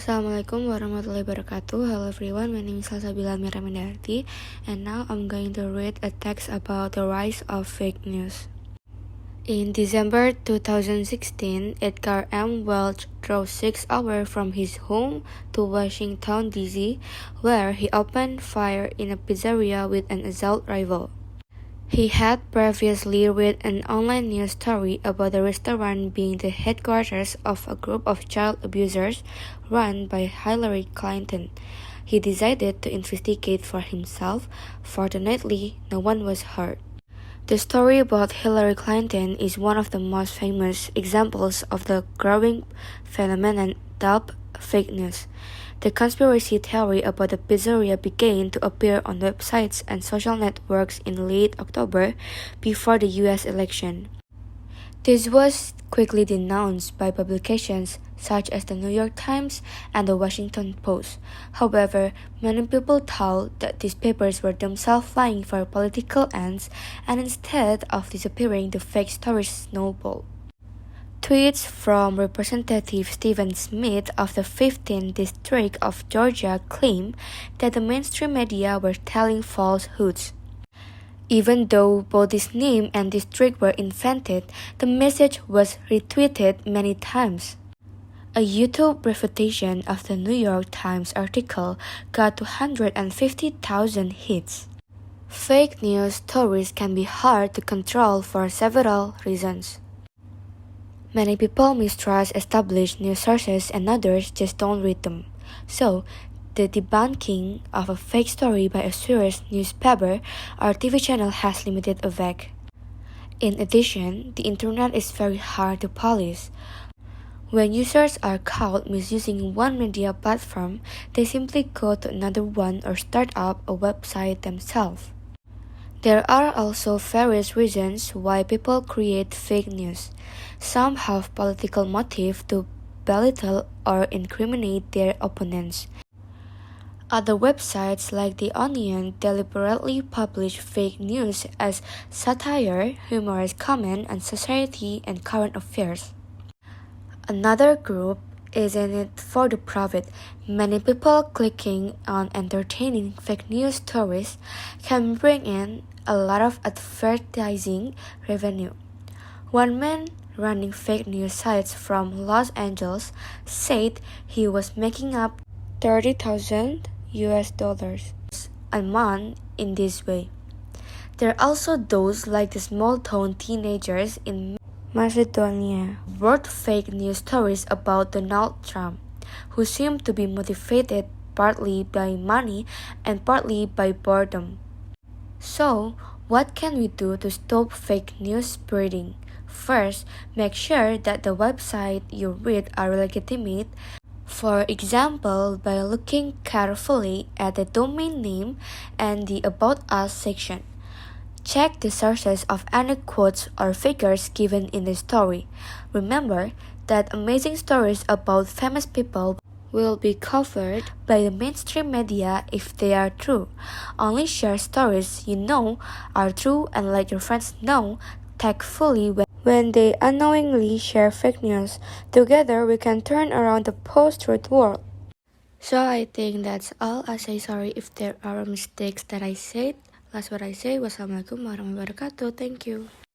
Assalamualaikum warahmatullahi wabarakatuh. Hello everyone, my name is Salsabila Miramindarti, and now I'm going to read a text about the rise of fake news. In December 2016, Edgar M. Welch drove 6 hours from his home to Washington, D.C., where he opened fire in a pizzeria with an assault rifle. He had previously read an online news story about the restaurant being the headquarters of a group of child abusers run by Hillary Clinton. He decided to investigate for himself. Fortunately, no one was hurt. The story about Hillary Clinton is one of the most famous examples of the growing phenomenon dubbed fake news. The conspiracy theory about the pizzeria began to appear on websites and social networks in late October before the US election. This was quickly denounced by publications such as the New York Times and the Washington Post. However, many people thought that these papers were themselves lying for political ends, and instead of disappearing, the fake stories snowballed. Tweets from Representative Stephen Smith of the 15th District of Georgia claim that the mainstream media were telling falsehoods. Even though both his name and district were invented, the message was retweeted many times. A YouTube refutation of the New York Times article got 250,000 hits. Fake news stories can be hard to control for several reasons. Many people mistrust established news sources and others just don't read them. So, the debunking of a fake story by a serious newspaper or TV channel has limited effect. In addition, the internet is very hard to police. When users are caught misusing one media platform, they simply go to another one or start up a website themselves. There are also various reasons why people create fake news. Some have political motive to belittle or incriminate their opponents. Other websites like The Onion deliberately publish fake news as satire, humorous comment on society and current affairs. Another group is in it for the profit. Many people clicking on entertaining fake news stories can bring in a lot of advertising revenue. One man running fake news sites from Los Angeles said he was making up $30,000 a month in this way. There are also those like the small-town teenagers in Macedonia who wrote fake news stories about Donald Trump, who seem to be motivated partly by money and partly by boredom. So, what can we do to stop fake news spreading? First, make sure that the website you read are legitimate. For example, by looking carefully at the domain name and the About Us section. Check the sources of any quotes or figures given in the story. Remember that amazing stories about famous people will be covered by the mainstream media if they are true. Only share stories you know are true and let your friends know tactfully when they unknowingly share fake news. Together we can turn around the post-truth world. So I think that's all. I say sorry if there are mistakes that I said. That's what I say. Wassalamualaikum warahmatullahi wabarakatuh. Thank you.